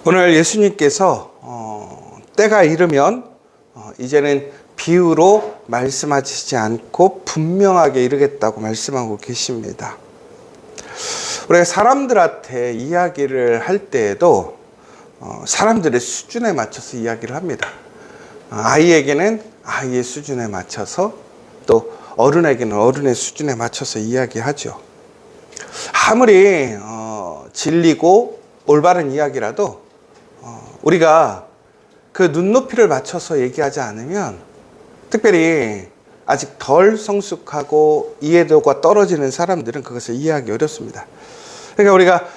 오늘 예수님께서 때가 이르면 이제는 비유로 말씀하시지 않고 분명하게 이르겠다고 말씀하고 계십니다. 우리가 사람들한테 이야기를 할 때에도 사람들의 수준에 맞춰서 이야기를 합니다. 아이에게는 아이의 수준에 맞춰서, 또 어른에게는 어른의 수준에 맞춰서 이야기하죠. 아무리 진리고 올바른 이야기라도 우리가 그 눈높이를 맞춰서 얘기하지 않으면, 특별히 아직 덜 성숙하고 이해도가 떨어지는 사람들은 그것을 이해하기 어렵습니다. 그러니까 우리가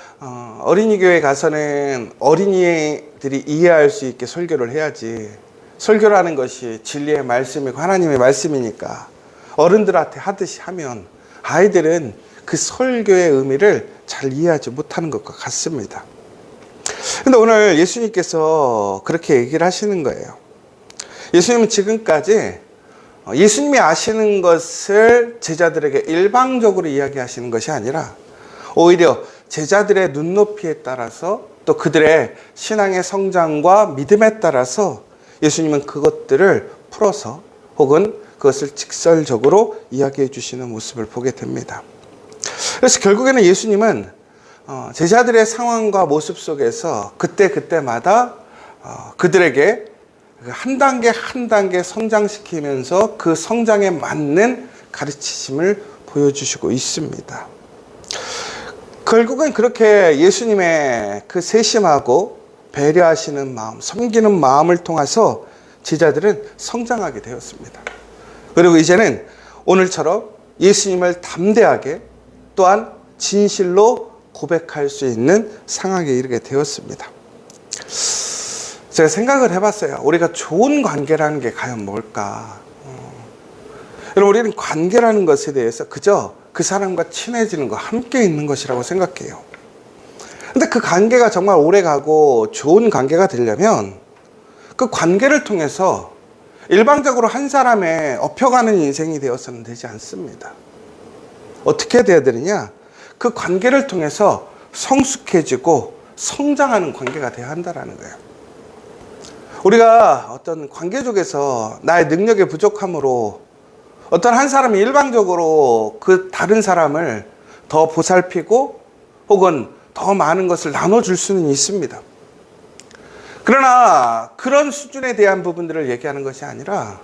어린이 교회에 가서는 어린이들이 이해할 수 있게 설교를 해야지, 설교라는 것이 진리의 말씀이고 하나님의 말씀이니까 어른들한테 하듯이 하면 아이들은 그 설교의 의미를 잘 이해하지 못하는 것과 같습니다. 근데 오늘 예수님께서 그렇게 얘기를 하시는 거예요. 예수님은 지금까지 예수님이 아시는 것을 제자들에게 일방적으로 이야기하시는 것이 아니라, 오히려 제자들의 눈높이에 따라서, 또 그들의 신앙의 성장과 믿음에 따라서 예수님은 그것들을 풀어서 혹은 그것을 직설적으로 이야기해 주시는 모습을 보게 됩니다. 그래서 결국에는 예수님은 제자들의 상황과 모습 속에서 그때마다 그들에게 한 단계 한 단계 성장시키면서 그 성장에 맞는 가르치심을 보여주시고 있습니다. 결국은 그렇게 예수님의 그 세심하고 배려하시는 마음, 섬기는 마음을 통해서 제자들은 성장하게 되었습니다. 그리고 이제는 오늘처럼 예수님을 담대하게, 또한 진실로 고백할 수 있는 상황에 이르게 되었습니다. 제가 생각을 해봤어요. 우리가 좋은 관계라는 게 과연 뭘까? 여러분, 우리는 관계라는 것에 대해서 그저 그 사람과 친해지는 거, 함께 있는 것이라고 생각해요. 근데 그 관계가 정말 오래가고 좋은 관계가 되려면 그 관계를 통해서 일방적으로 한 사람의 업혀가는 인생이 되어서는 되지 않습니다. 어떻게 돼야 되느냐? 그 관계를 통해서 성숙해지고 성장하는 관계가 돼야 한다는 거예요. 우리가 어떤 관계 속에서 나의 능력의 부족함으로 어떤 한 사람이 일방적으로 그 다른 사람을 더 보살피고 혹은 더 많은 것을 나눠줄 수는 있습니다. 그러나 그런 수준에 대한 부분들을 얘기하는 것이 아니라,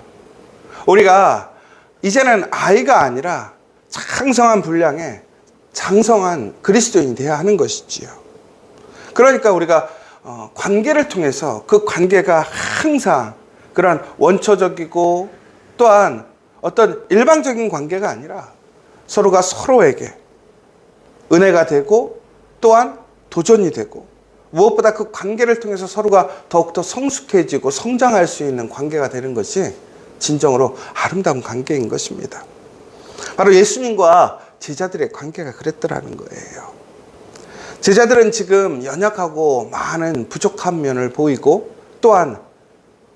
우리가 이제는 아이가 아니라 장성한 분량의 장성한 그리스도인이 되어야 하는 것이지요. 그러니까 우리가 관계를 통해서 그 관계가 항상 그런 원초적이고, 또한 어떤 일방적인 관계가 아니라 서로가 서로에게 은혜가 되고, 또한 도전이 되고, 무엇보다 그 관계를 통해서 서로가 더욱더 성숙해지고 성장할 수 있는 관계가 되는 것이 진정으로 아름다운 관계인 것입니다. 바로 예수님과 제자들의 관계가 그랬더라는 거예요. 제자들은 지금 연약하고 많은 부족한 면을 보이고, 또한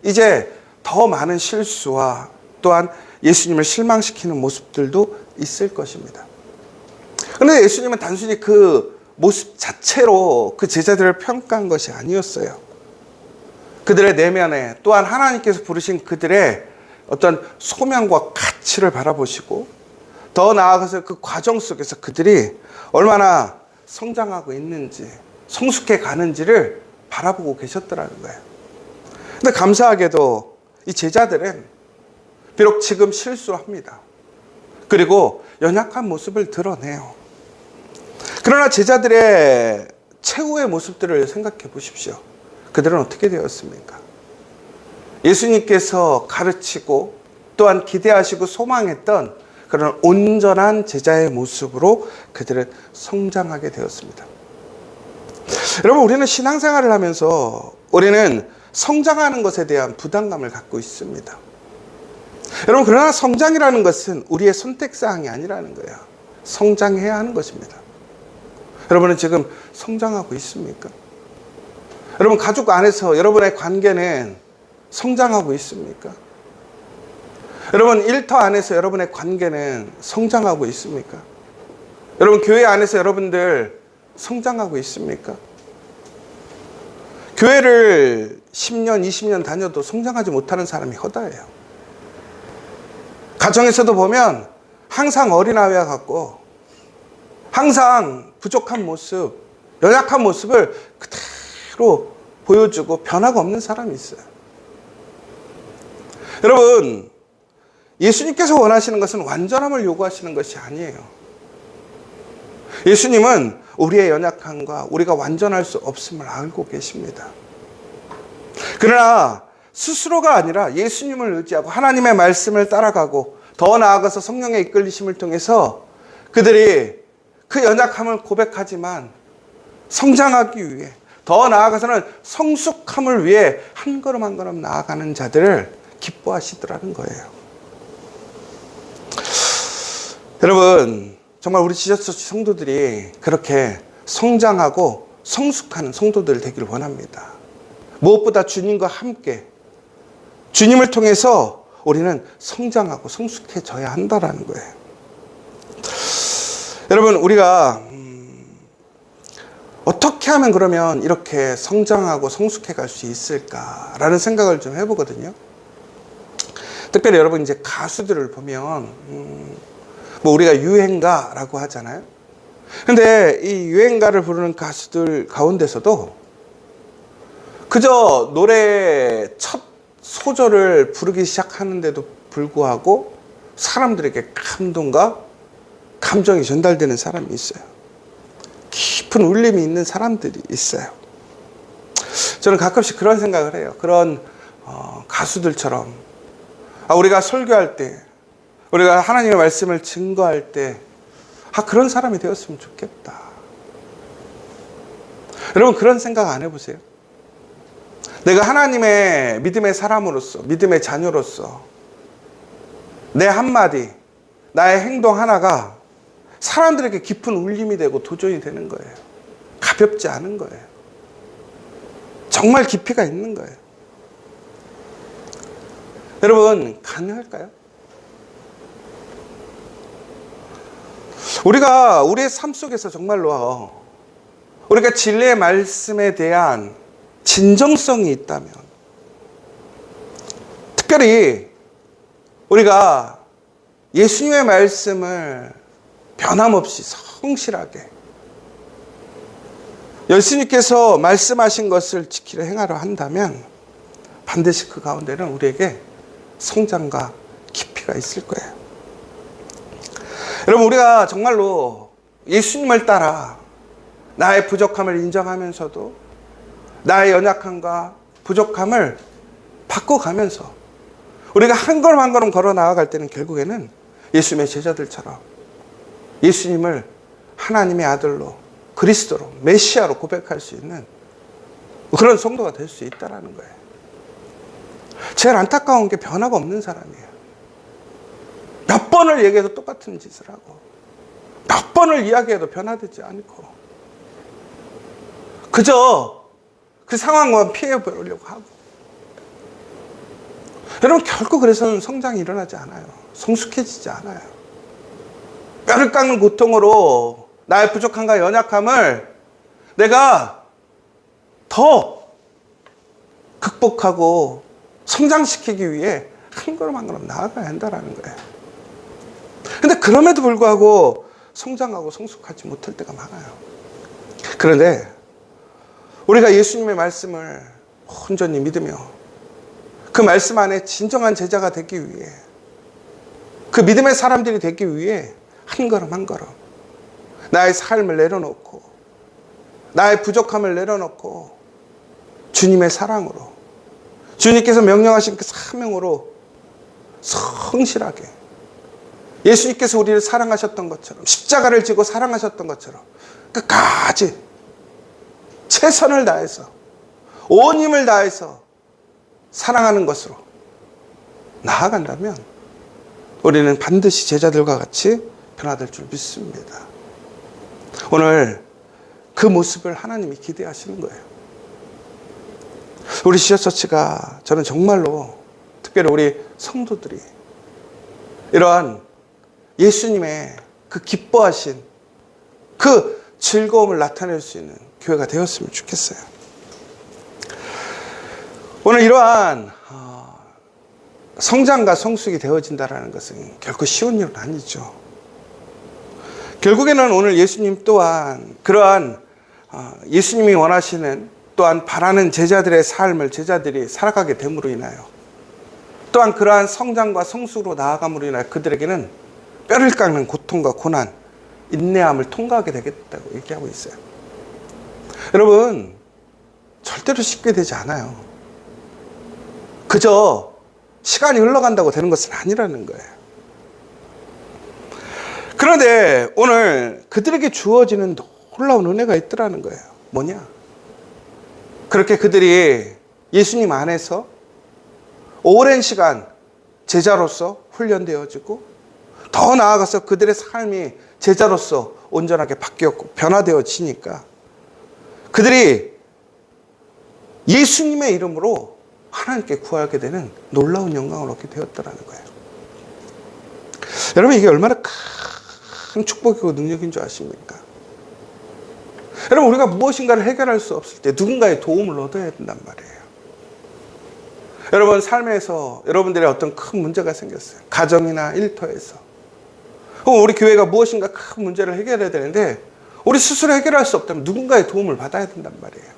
이제 더 많은 실수와 또한 예수님을 실망시키는 모습들도 있을 것입니다. 그런데 예수님은 단순히 그 모습 자체로 그 제자들을 평가한 것이 아니었어요. 그들의 내면에, 또한 하나님께서 부르신 그들의 어떤 소명과 가치를 바라보시고, 더 나아가서 그 과정 속에서 그들이 얼마나 성장하고 있는지, 성숙해 가는지를 바라보고 계셨더라는 거예요. 근데 감사하게도 이 제자들은 비록 지금 실수합니다. 그리고 연약한 모습을 드러내요. 그러나 제자들의 최후의 모습들을 생각해 보십시오. 그들은 어떻게 되었습니까? 예수님께서 가르치고 또한 기대하시고 소망했던 그런 온전한 제자의 모습으로 그들은 성장하게 되었습니다. 여러분, 우리는 신앙생활을 하면서 우리는 성장하는 것에 대한 부담감을 갖고 있습니다. 여러분, 그러나 성장이라는 것은 우리의 선택사항이 아니라는 거예요. 성장해야 하는 것입니다. 여러분은 지금 성장하고 있습니까? 여러분, 가족 안에서 여러분의 관계는 성장하고 있습니까? 여러분, 일터 안에서 여러분의 관계는 성장하고 있습니까? 여러분, 교회 안에서 여러분들 성장하고 있습니까? 교회를 10년, 20년 다녀도 성장하지 못하는 사람이 허다해요. 가정에서도 보면 항상 어린아이와 같고 항상 부족한 모습, 연약한 모습을 그대로 보여주고 변화가 없는 사람이 있어요. 여러분, 예수님께서 원하시는 것은 완전함을 요구하시는 것이 아니에요. 예수님은 우리의 연약함과 우리가 완전할 수 없음을 알고 계십니다. 그러나 스스로가 아니라 예수님을 의지하고 하나님의 말씀을 따라가고 더 나아가서 성령의 이끌리심을 통해서 그들이 그 연약함을 고백하지만 성장하기 위해, 더 나아가서는 성숙함을 위해 한 걸음 한 걸음 나아가는 자들을 기뻐하시더라는 거예요. 여러분, 정말 우리 지저스처치 성도들이 그렇게 성장하고 성숙하는 성도들 되기를 원합니다. 무엇보다 주님과 함께 주님을 통해서 우리는 성장하고 성숙해져야 한다는 거예요. 여러분, 우리가 어떻게 하면 그러면 이렇게 성장하고 성숙해 갈 수 있을까라는 생각을 좀 해보거든요. 특별히 여러분 이제 가수들을 보면 뭐 우리가 유행가라고 하잖아요. 근데 이 유행가를 부르는 가수들 가운데서도 그저 노래 첫 소절을 부르기 시작하는데도 불구하고 사람들에게 감동과 감정이 전달되는 사람이 있어요. 깊은 울림이 있는 사람들이 있어요. 저는 가끔씩 그런 생각을 해요. 그런 가수들처럼 우리가 설교할 때, 우리가 하나님의 말씀을 증거할 때 그런 사람이 되었으면 좋겠다. 여러분, 그런 생각 안 해보세요? 내가 하나님의 믿음의 사람으로서, 믿음의 자녀로서 내 한마디, 나의 행동 하나가 사람들에게 깊은 울림이 되고 도전이 되는 거예요. 가볍지 않은 거예요. 정말 깊이가 있는 거예요. 여러분, 가능할까요? 우리가 우리의 삶 속에서 정말로 우리가 진리의 말씀에 대한 진정성이 있다면, 특별히 우리가 예수님의 말씀을 변함없이 성실하게 예수님께서 말씀하신 것을 지키려 행하려 한다면 반드시 그 가운데는 우리에게 성장과 깊이가 있을 거예요. 여러분, 우리가 정말로 예수님을 따라 나의 부족함을 인정하면서도 나의 연약함과 부족함을 바꿔가면서 우리가 한 걸음 한 걸음 걸어 나아갈 때는 결국에는 예수님의 제자들처럼 예수님을 하나님의 아들로, 그리스도로, 메시아로 고백할 수 있는 그런 성도가 될 수 있다는 거예요. 제일 안타까운 게 변화가 없는 사람이에요. 몇 번을 얘기해도 똑같은 짓을 하고 몇 번을 이야기해도 변화되지 않고 그저 그 상황만 피해보려고 하고. 여러분, 결코 그래서는 성장이 일어나지 않아요. 성숙해지지 않아요. 뼈를 깎는 고통으로 나의 부족함과 연약함을 내가 더 극복하고 성장시키기 위해 한 걸음 한 걸음 나아가야 한다는 거예요. 근데 그럼에도 불구하고 성장하고 성숙하지 못할 때가 많아요. 그런데 우리가 예수님의 말씀을 온전히 믿으며 그 말씀 안에 진정한 제자가 되기 위해, 그 믿음의 사람들이 되기 위해 한 걸음 한 걸음 나의 삶을 내려놓고 나의 부족함을 내려놓고 주님의 사랑으로, 주님께서 명령하신 그 사명으로 성실하게 예수님께서 우리를 사랑하셨던 것처럼, 십자가를 지고 사랑하셨던 것처럼 끝까지 최선을 다해서 온 힘을 다해서 사랑하는 것으로 나아간다면 우리는 반드시 제자들과 같이 변화될 줄 믿습니다. 오늘 그 모습을 하나님이 기대하시는 거예요. 우리 지저처치가, 저는 정말로 특별히 우리 성도들이 이러한 예수님의 그 기뻐하신 그 즐거움을 나타낼 수 있는 교회가 되었으면 좋겠어요. 오늘 이러한 성장과 성숙이 되어진다는 것은 결코 쉬운 일은 아니죠. 결국에는 오늘 예수님 또한 그러한 예수님이 원하시는 또한 바라는 제자들의 삶을 제자들이 살아가게 됨으로 인하여 또한 그러한 성장과 성숙으로 나아감으로 인하여 그들에게는 뼈를 깎는 고통과 고난, 인내함을 통과하게 되겠다고 얘기하고 있어요. 여러분, 절대로 쉽게 되지 않아요. 그저 시간이 흘러간다고 되는 것은 아니라는 거예요. 그런데 오늘 그들에게 주어지는 놀라운 은혜가 있더라는 거예요. 뭐냐? 그렇게 그들이 예수님 안에서 오랜 시간 제자로서 훈련되어지고 더 나아가서 그들의 삶이 제자로서 온전하게 바뀌었고 변화되어지니까 그들이 예수님의 이름으로 하나님께 구하게 되는 놀라운 영광을 얻게 되었다는 거예요. 여러분, 이게 얼마나 큰 축복이고 능력인 줄 아십니까? 여러분, 우리가 무엇인가를 해결할 수 없을 때 누군가의 도움을 얻어야 된단 말이에요. 여러분, 삶에서 여러분들의 어떤 큰 문제가 생겼어요. 가정이나 일터에서. 우리 교회가 무엇인가 큰 문제를 해결해야 되는데 우리 스스로 해결할 수 없다면 누군가의 도움을 받아야 된단 말이에요.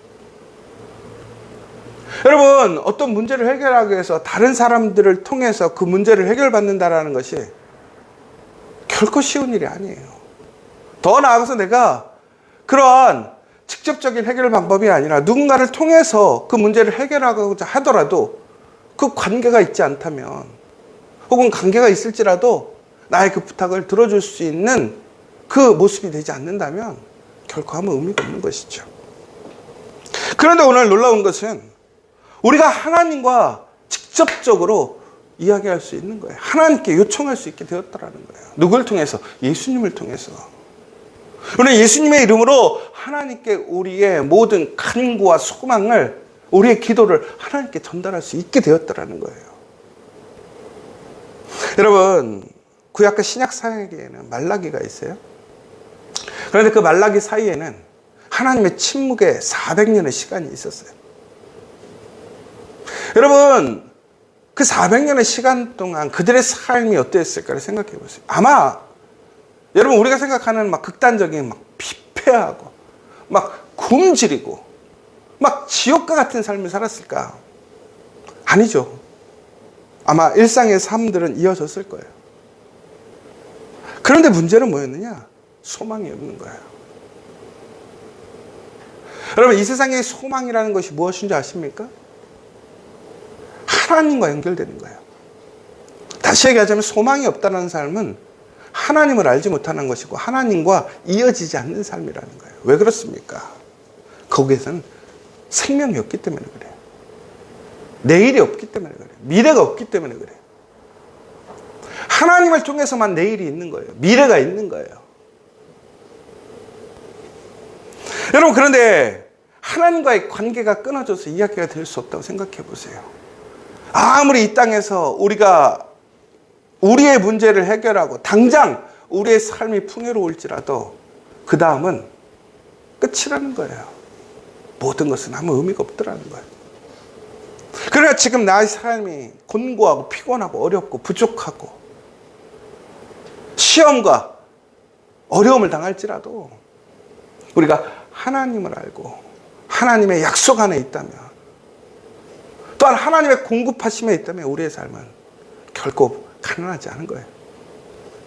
여러분, 어떤 문제를 해결하기 위해서 다른 사람들을 통해서 그 문제를 해결받는다는 것이 결코 쉬운 일이 아니에요. 더 나아가서 내가 그러한 직접적인 해결 방법이 아니라 누군가를 통해서 그 문제를 해결하고자 하더라도 그 관계가 있지 않다면 혹은 관계가 있을지라도 나의 그 부탁을 들어줄 수 있는 그 모습이 되지 않는다면 결코 아무 의미가 없는 것이죠. 그런데 오늘 놀라운 것은 우리가 하나님과 직접적으로 이야기할 수 있는 거예요. 하나님께 요청할 수 있게 되었다는 거예요. 누굴 통해서? 예수님을 통해서. 우리 예수님의 이름으로 하나님께 우리의 모든 간구와 소망을, 우리의 기도를 하나님께 전달할 수 있게 되었다는 거예요. 여러분, 구약과 신약 사이에는 말라기가 있어요. 그런데 그 말라기 사이에는 하나님의 침묵의 400년의 시간이 있었어요. 여러분, 그 400년의 시간 동안 그들의 삶이 어땠을까를 생각해 보세요. 아마 여러분, 우리가 생각하는 막 극단적인 막 피폐하고 막 굶주리고 막 지옥과 같은 삶을 살았을까? 아니죠. 아마 일상의 삶들은 이어졌을 거예요. 그런데 문제는 뭐였느냐? 소망이 없는 거예요. 여러분, 이 세상의 소망이라는 것이 무엇인지 아십니까? 하나님과 연결되는 거예요. 다시 얘기하자면 소망이 없다는 삶은 하나님을 알지 못하는 것이고 하나님과 이어지지 않는 삶이라는 거예요. 왜 그렇습니까? 거기에서는 생명이 없기 때문에 그래요. 내일이 없기 때문에 그래요. 미래가 없기 때문에 그래요. 하나님을 통해서만 내일이 있는 거예요. 미래가 있는 거예요. 여러분, 그런데 하나님과의 관계가 끊어져서 이야기가 될 수 없다고 생각해 보세요. 아무리 이 땅에서 우리가 우리의 문제를 해결하고 당장 우리의 삶이 풍요로울지라도 그 다음은 끝이라는 거예요. 모든 것은 아무 의미가 없더라는 거예요. 그러나 지금 나의 삶이 곤고하고 피곤하고 어렵고 부족하고 시험과 어려움을 당할지라도 우리가 하나님을 알고 하나님의 약속 안에 있다면 또한 하나님의 공급하심에 있다면 우리의 삶은 결코 가난하지 않은 거예요.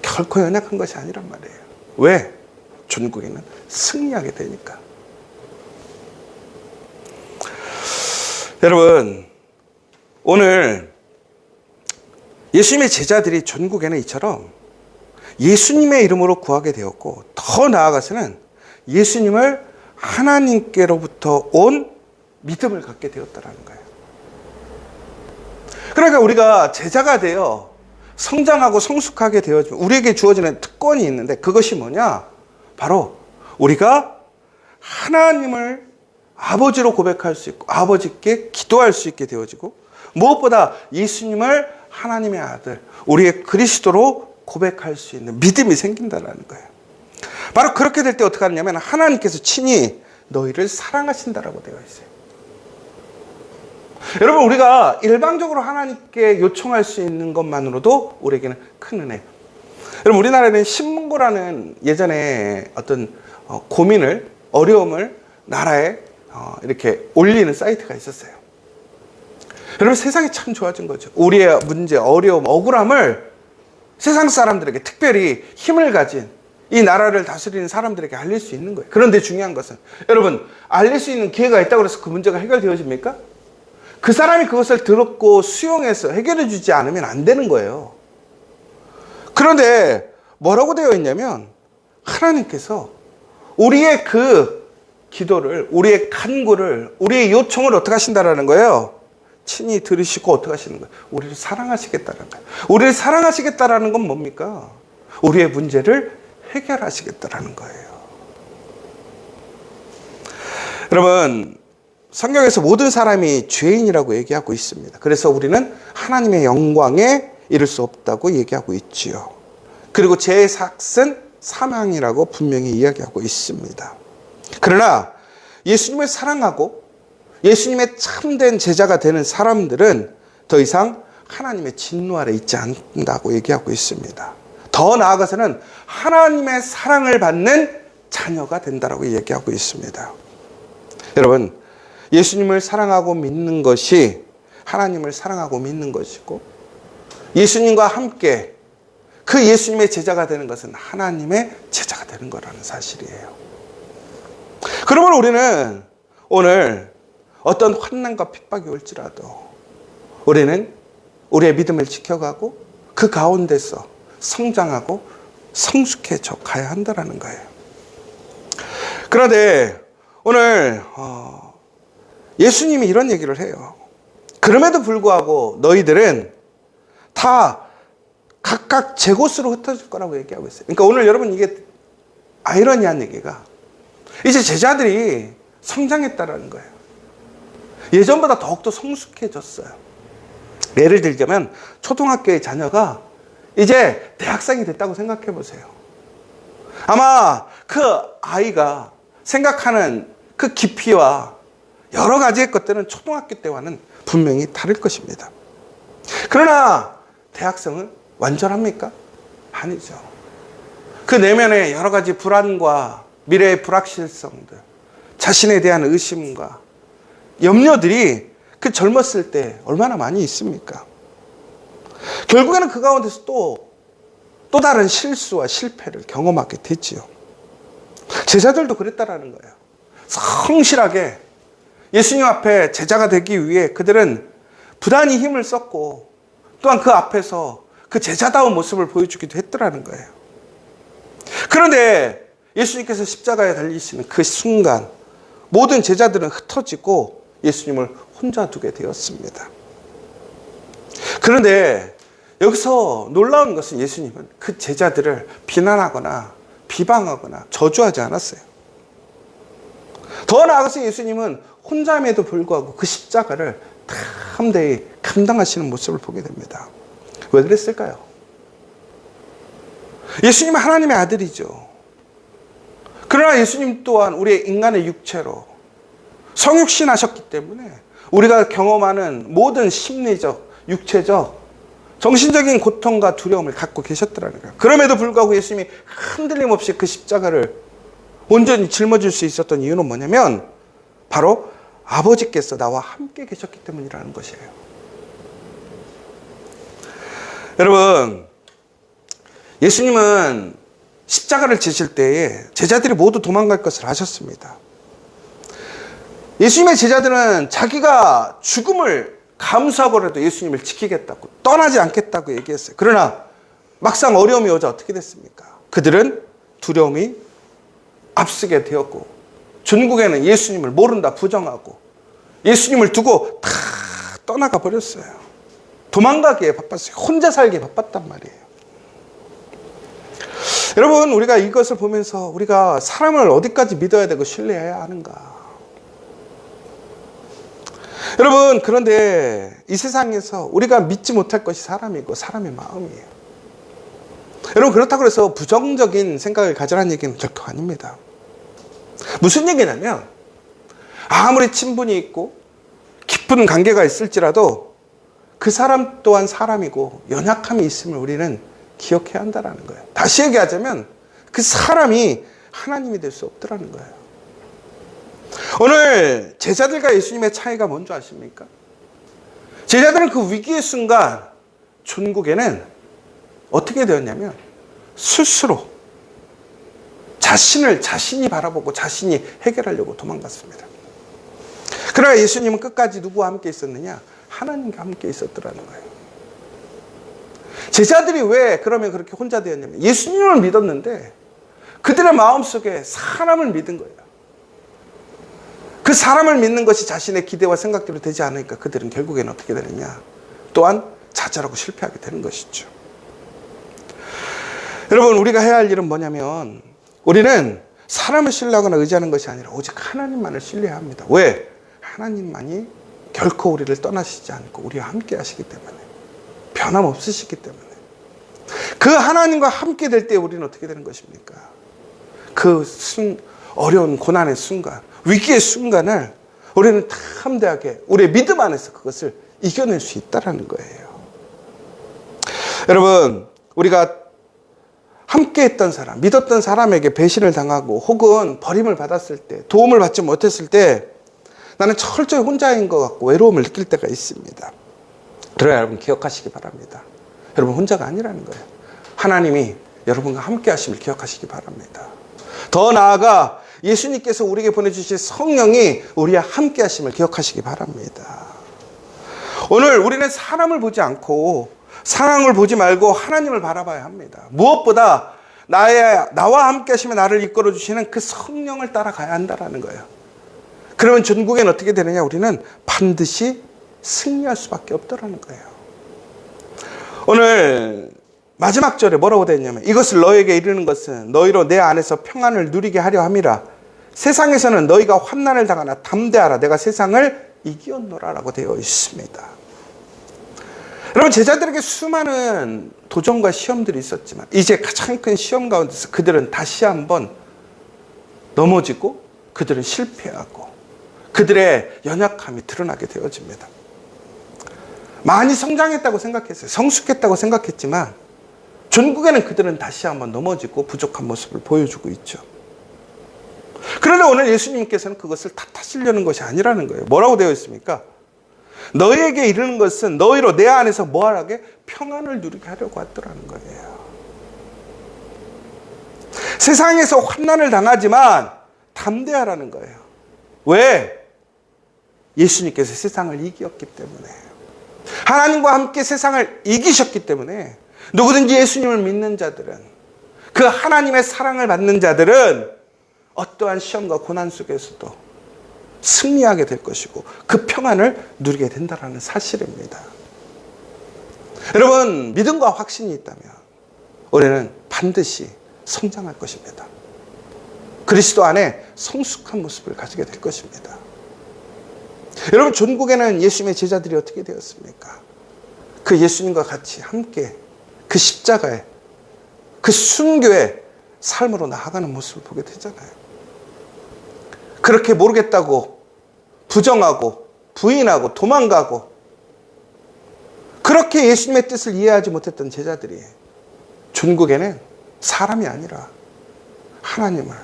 결코 연약한 것이 아니란 말이에요. 왜? 전국에는 승리하게 되니까. 여러분, 오늘 예수님의 제자들이 전국에는 이처럼 예수님의 이름으로 구하게 되었고 더 나아가서는 예수님을 하나님께로부터 온 믿음을 갖게 되었다는 거예요. 그러니까 우리가 제자가 되어 성장하고 성숙하게 되어지면 우리에게 주어지는 특권이 있는데 그것이 뭐냐? 바로 우리가 하나님을 아버지로 고백할 수 있고 아버지께 기도할 수 있게 되어지고 무엇보다 예수님을 하나님의 아들, 우리의 그리스도로 고백할 수 있는 믿음이 생긴다는 거예요. 바로 그렇게 될 때 어떻게 하느냐면 하나님께서 친히 너희를 사랑하신다라고 되어 있어요. 여러분, 우리가 일방적으로 하나님께 요청할 수 있는 것만으로도 우리에게는 큰 은혜예요. 여러분, 우리나라에는 신문고라는 예전에 어떤 고민을, 어려움을 나라에 이렇게 올리는 사이트가 있었어요. 여러분, 세상이 참 좋아진 거죠. 우리의 문제, 어려움, 억울함을 세상 사람들에게, 특별히 힘을 가진 이 나라를 다스리는 사람들에게 알릴 수 있는 거예요. 그런데 중요한 것은, 여러분, 알릴 수 있는 기회가 있다고 해서 그 문제가 해결되어집니까? 그 사람이 그것을 들었고 수용해서 해결해 주지 않으면 안 되는 거예요. 그런데 뭐라고 되어 있냐면, 하나님께서 우리의 그 기도를, 우리의 간구를, 우리의 요청을 어떻게 하신다라는 거예요? 친히 들으시고 어떻게 하시는 거예요? 우리를 사랑하시겠다는 거예요. 우리를 사랑하시겠다라는 건 뭡니까? 우리의 문제를 해결하시겠다라는 거예요. 여러분, 성경에서 모든 사람이 죄인이라고 얘기하고 있습니다. 그래서 우리는 하나님의 영광에 이를 수 없다고 얘기하고 있지요. 그리고 죄의 삭은 사망이라고 분명히 이야기하고 있습니다. 그러나 예수님을 사랑하고 예수님의 참된 제자가 되는 사람들은 더 이상 하나님의 진노 아래 있지 않는다고 얘기하고 있습니다. 더 나아가서는 하나님의 사랑을 받는 자녀가 된다고 얘기하고 있습니다. 여러분, 예수님을 사랑하고 믿는 것이 하나님을 사랑하고 믿는 것이고, 예수님과 함께 그 예수님의 제자가 되는 것은 하나님의 제자가 되는 거라는 사실이에요. 그러면 우리는 오늘 어떤 환난과 핍박이 올지라도 우리는 우리의 믿음을 지켜가고 그 가운데서 성장하고 성숙해져 가야 한다는 거예요. 그런데 오늘 예수님이 이런 얘기를 해요. 그럼에도 불구하고 너희들은 다 각각 제 곳으로 흩어질 거라고 얘기하고 있어요. 그러니까 오늘 여러분, 이게 아이러니한 얘기가, 이제 제자들이 성장했다라는 거예요. 예전보다 더욱더 성숙해졌어요. 예를 들자면 초등학교의 자녀가 이제 대학생이 됐다고 생각해 보세요. 아마 그 아이가 생각하는 그 깊이와 여러 가지의 것들은 초등학교 때와는 분명히 다를 것입니다. 그러나 대학생은 완전합니까? 아니죠. 그 내면의 여러 가지 불안과 미래의 불확실성들, 자신에 대한 의심과 염려들이 그 젊었을 때 얼마나 많이 있습니까? 결국에는 그 가운데서 또 다른 실수와 실패를 경험하게 되지요. 제자들도 그랬다라는 거예요. 성실하게 예수님 앞에 제자가 되기 위해 그들은 부단히 힘을 썼고, 또한 그 앞에서 그 제자다운 모습을 보여주기도 했더라는 거예요. 그런데 예수님께서 십자가에 달리시는 그 순간 모든 제자들은 흩어지고 예수님을 혼자 두게 되었습니다. 그런데 여기서 놀라운 것은 예수님은 그 제자들을 비난하거나 비방하거나 저주하지 않았어요. 더 나아가서 예수님은 혼자임에도 불구하고 그 십자가를 담대히 감당하시는 모습을 보게 됩니다. 왜 그랬을까요? 예수님은 하나님의 아들이죠. 그러나 예수님 또한 우리의 인간의 육체로 성육신하셨기 때문에 우리가 경험하는 모든 심리적, 육체적, 정신적인 고통과 두려움을 갖고 계셨더라는 거예요. 그럼에도 불구하고 예수님이 흔들림 없이 그 십자가를 온전히 짊어질 수 있었던 이유는 뭐냐면 바로 아버지께서 나와 함께 계셨기 때문이라는 것이에요. 여러분, 예수님은 십자가를 지실 때에 제자들이 모두 도망갈 것을 아셨습니다. 예수님의 제자들은 자기가 죽음을 감수하고라도 예수님을 지키겠다고, 떠나지 않겠다고 얘기했어요. 그러나 막상 어려움이 오자 어떻게 됐습니까? 그들은 두려움이 앞서게 되었고, 전국에는 예수님을 모른다 부정하고 예수님을 두고 다 떠나가 버렸어요. 도망가기에 바빴어요. 혼자 살기에 바빴단 말이에요. 여러분, 우리가 이것을 보면서 우리가 사람을 어디까지 믿어야 되고 신뢰해야 하는가? 여러분, 그런데 이 세상에서 우리가 믿지 못할 것이 사람이고 사람의 마음이에요. 여러분, 그렇다고 해서 부정적인 생각을 가지라는 얘기는 결코 아닙니다. 무슨 얘기냐면 아무리 친분이 있고 깊은 관계가 있을지라도 그 사람 또한 사람이고 연약함이 있음을 우리는 기억해야 한다는 거예요. 다시 얘기하자면 그 사람이 하나님이 될 수 없더라는 거예요. 오늘 제자들과 예수님의 차이가 뭔지 아십니까? 제자들은 그 위기의 순간 종국에는 어떻게 되었냐면 스스로 자신이 바라보고 자신이 해결하려고 도망갔습니다. 그러나 예수님은 끝까지 누구와 함께 있었느냐? 하나님과 함께 있었더라는 거예요. 제자들이 왜 그러면 그렇게 혼자 되었냐면 예수님을 믿었는데 그들의 마음속에 사람을 믿은 거예요. 그 사람을 믿는 것이 자신의 기대와 생각대로 되지 않으니까 그들은 결국에는 어떻게 되느냐? 또한 좌절하고 실패하게 되는 것이죠. 여러분, 우리가 해야 할 일은 뭐냐면 우리는 사람을 신뢰하거나 의지하는 것이 아니라 오직 하나님만을 신뢰해야 합니다. 왜? 하나님만이 결코 우리를 떠나시지 않고 우리와 함께 하시기 때문에, 변함없으시기 때문에. 그 하나님과 함께 될 때 우리는 어떻게 되는 것입니까? 그 어려운 고난의 순간, 위기의 순간을 우리는 담대하게 우리의 믿음 안에서 그것을 이겨낼 수 있다는 거예요. 여러분, 우리가 함께 했던 사람, 믿었던 사람에게 배신을 당하고 혹은 버림을 받았을 때, 도움을 받지 못했을 때 나는 철저히 혼자인 것 같고 외로움을 느낄 때가 있습니다. 그러나 여러분 기억하시기 바랍니다. 여러분 혼자가 아니라는 거예요. 하나님이 여러분과 함께 하심을 기억하시기 바랍니다. 더 나아가 예수님께서 우리에게 보내주신 성령이 우리와 함께 하심을 기억하시기 바랍니다. 오늘 우리는 사람을 보지 않고 상황을 보지 말고 하나님을 바라봐야 합니다. 무엇보다 나와 함께 하시며 나를 이끌어 주시는 그 성령을 따라가야 한다는 거예요. 그러면 전국에는 어떻게 되느냐? 우리는 반드시 승리할 수밖에 없다는 거예요. 오늘 마지막 절에 뭐라고 되어 있냐면 이것을 너에게 이르는 것은 너희로 내 안에서 평안을 누리게 하려 함이라. 세상에서는 너희가 환난을 당하나 담대하라. 내가 세상을 이기었노라 라고 되어 있습니다. 여러분, 제자들에게 수많은 도전과 시험들이 있었지만 이제 가장 큰 시험 가운데서 그들은 다시 한번 넘어지고 그들은 실패하고 그들의 연약함이 드러나게 되어집니다. 많이 성장했다고 생각했어요. 성숙했다고 생각했지만 전국에는 그들은 다시 한번 넘어지고 부족한 모습을 보여주고 있죠. 그런데 오늘 예수님께서는 그것을 탓하시려는 것이 아니라는 거예요. 뭐라고 되어 있습니까? 너희에게 이르는 것은 너희로 내 안에서 뭐하라게? 평안을 누리게 하려고 하더라는 거예요. 세상에서 환난을 당하지만 담대하라는 거예요. 왜? 예수님께서 세상을 이기었기 때문에. 하나님과 함께 세상을 이기셨기 때문에 누구든지 예수님을 믿는 자들은, 그 하나님의 사랑을 받는 자들은 어떠한 시험과 고난 속에서도 승리하게 될 것이고 그 평안을 누리게 된다는 사실입니다. 여러분, 믿음과 확신이 있다면 우리는 반드시 성장할 것입니다. 그리스도 안에 성숙한 모습을 가지게 될 것입니다. 여러분, 전국에는 예수님의 제자들이 어떻게 되었습니까? 그 예수님과 같이 함께 그 십자가에, 그 순교의 삶으로 나아가는 모습을 보게 되잖아요. 그렇게 모르겠다고 부정하고 부인하고 도망가고 그렇게 예수님의 뜻을 이해하지 못했던 제자들이 전국에는 사람이 아니라 하나님을,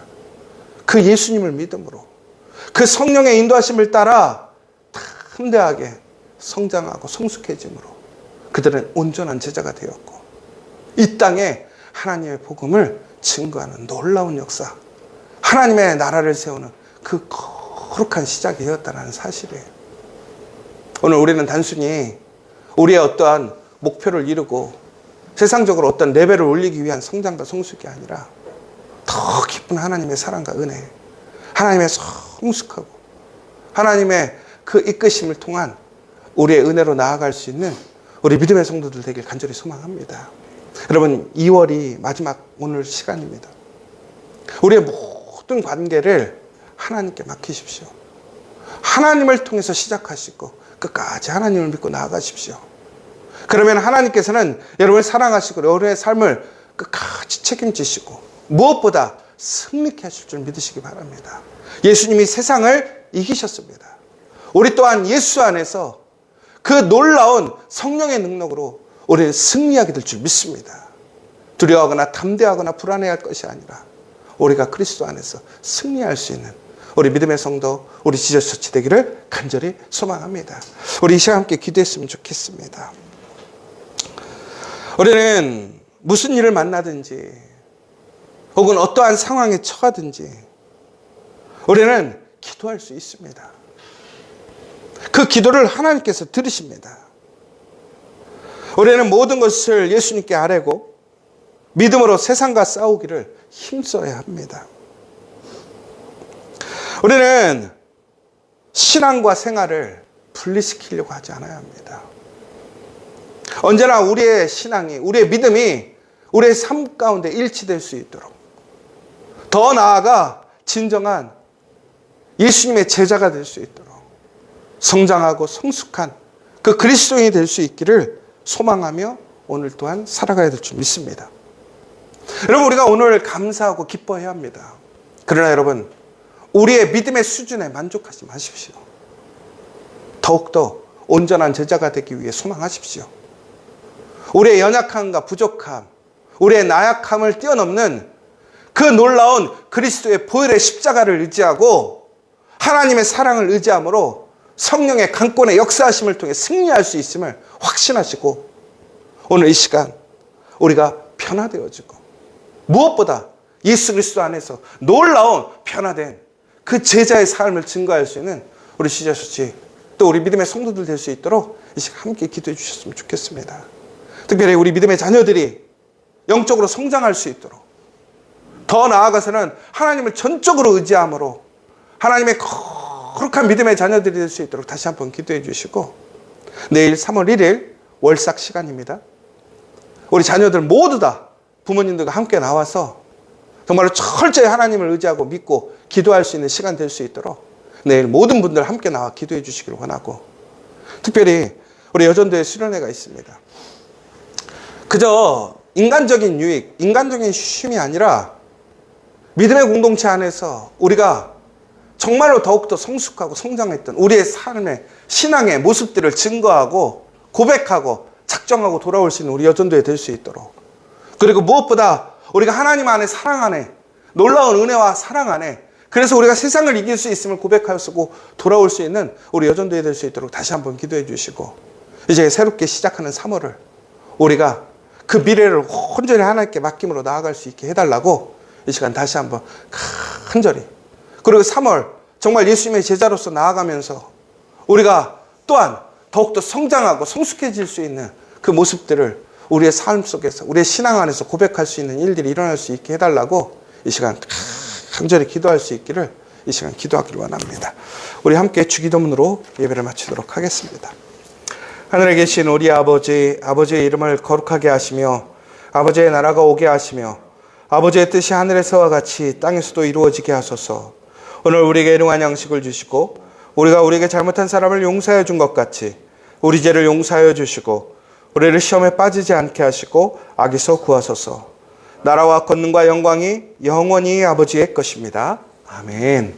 그 예수님을 믿음으로 그 성령의 인도하심을 따라 담대하게 성장하고 성숙해짐으로 그들은 온전한 제자가 되었고 이 땅에 하나님의 복음을 증거하는 놀라운 역사, 하나님의 나라를 세우는 그 거룩한 시작이 되었다는 사실이에요. 오늘 우리는 단순히 우리의 어떠한 목표를 이루고 세상적으로 어떤 레벨을 올리기 위한 성장과 성숙이 아니라 더 깊은 하나님의 사랑과 은혜, 하나님의 성숙하고 하나님의 그 이끄심을 통한 우리의 은혜로 나아갈 수 있는 우리 믿음의 성도들 되길 간절히 소망합니다. 여러분, 2월이 마지막 오늘 시간입니다. 우리의 모든 관계를 하나님께 맡기십시오. 하나님을 통해서 시작하시고 끝까지 하나님을 믿고 나아가십시오. 그러면 하나님께서는 여러분을 사랑하시고 여러분의 삶을 끝까지 책임지시고 무엇보다 승리케 하실 줄 믿으시기 바랍니다. 예수님이 세상을 이기셨습니다. 우리 또한 예수 안에서 그 놀라운 성령의 능력으로 우리는 승리하게 될 줄 믿습니다. 두려워하거나 담대하거나 불안해할 것이 아니라 우리가 그리스도 안에서 승리할 수 있는 우리 믿음의 성도, 우리 지저처치 되기를 간절히 소망합니다. 우리 이 시간 함께 기도했으면 좋겠습니다. 우리는 무슨 일을 만나든지 혹은 어떠한 상황에 처하든지 우리는 기도할 수 있습니다. 그 기도를 하나님께서 들으십니다. 우리는 모든 것을 예수님께 아뢰고 믿음으로 세상과 싸우기를 힘써야 합니다. 우리는 신앙과 생활을 분리시키려고 하지 않아야 합니다. 언제나 우리의 신앙이, 우리의 믿음이 우리의 삶 가운데 일치될 수 있도록, 더 나아가 진정한 예수님의 제자가 될 수 있도록 성장하고 성숙한 그 그리스도인이 될 수 있기를 소망하며 오늘 또한 살아가야 될 줄 믿습니다. 여러분, 우리가 오늘 감사하고 기뻐해야 합니다. 그러나 여러분, 우리의 믿음의 수준에 만족하지 마십시오. 더욱더 온전한 제자가 되기 위해 소망하십시오. 우리의 연약함과 부족함, 우리의 나약함을 뛰어넘는 그 놀라운 그리스도의 보혈의 십자가를 의지하고 하나님의 사랑을 의지함으로 성령의 강권의 역사하심을 통해 승리할 수 있음을 확신하시고 오늘 이 시간 우리가 변화되어지고 무엇보다 예수 그리스도 안에서 놀라운 변화된 그 제자의 삶을 증거할 수 있는 우리 시저처치 또 우리 믿음의 성도들 될 수 있도록 이 시간 함께 기도해 주셨으면 좋겠습니다. 특별히 우리 믿음의 자녀들이 영적으로 성장할 수 있도록, 더 나아가서는 하나님을 전적으로 의지함으로 하나님의 거룩한 믿음의 자녀들이 될 수 있도록 다시 한번 기도해 주시고, 내일 3월 1일 월삭 시간입니다. 우리 자녀들 모두 다 부모님들과 함께 나와서 정말로 철저히 하나님을 의지하고 믿고 기도할 수 있는 시간 될 수 있도록 내일 모든 분들 함께 나와 기도해 주시기를 원하고, 특별히 우리 여전도에 수련회가 있습니다. 그저 인간적인 유익, 인간적인 쉼이 아니라 믿음의 공동체 안에서 우리가 정말로 더욱더 성숙하고 성장했던 우리의 삶의 신앙의 모습들을 증거하고 고백하고 작정하고 돌아올 수 있는 우리 여전도에 될 수 있도록, 그리고 무엇보다 우리가 하나님 안에 사랑 안에 놀라운 은혜와 사랑 안에 그래서 우리가 세상을 이길 수 있음을 고백하고 돌아올 수 있는 우리 여전도에 될 수 있도록 다시 한번 기도해 주시고, 이제 새롭게 시작하는 3월을 우리가 그 미래를 온전히 하나님께 맡김으로 나아갈 수 있게 해달라고 이 시간 다시 한번 간절히, 그리고 3월 정말 예수님의 제자로서 나아가면서 우리가 또한 더욱더 성장하고 성숙해질 수 있는 그 모습들을 우리의 삶 속에서 우리의 신앙 안에서 고백할 수 있는 일들이 일어날 수 있게 해달라고 이 시간 간절히 기도할 수 있기를 이 시간 기도하기를 원합니다. 우리 함께 주기도문으로 예배를 마치도록 하겠습니다. 하늘에 계신 우리 아버지, 아버지의 이름을 거룩하게 하시며 아버지의 나라가 오게 하시며 아버지의 뜻이 하늘에서와 같이 땅에서도 이루어지게 하소서. 오늘 우리에게 일용할 양식을 주시고 우리가 우리에게 잘못한 사람을 용서하여 준 것 같이 우리 죄를 용서하여 주시고 우리를 시험에 빠지지 않게 하시고 악에서 구하소서. 나라와 권능과 영광이 영원히 아버지의 것입니다. 아멘.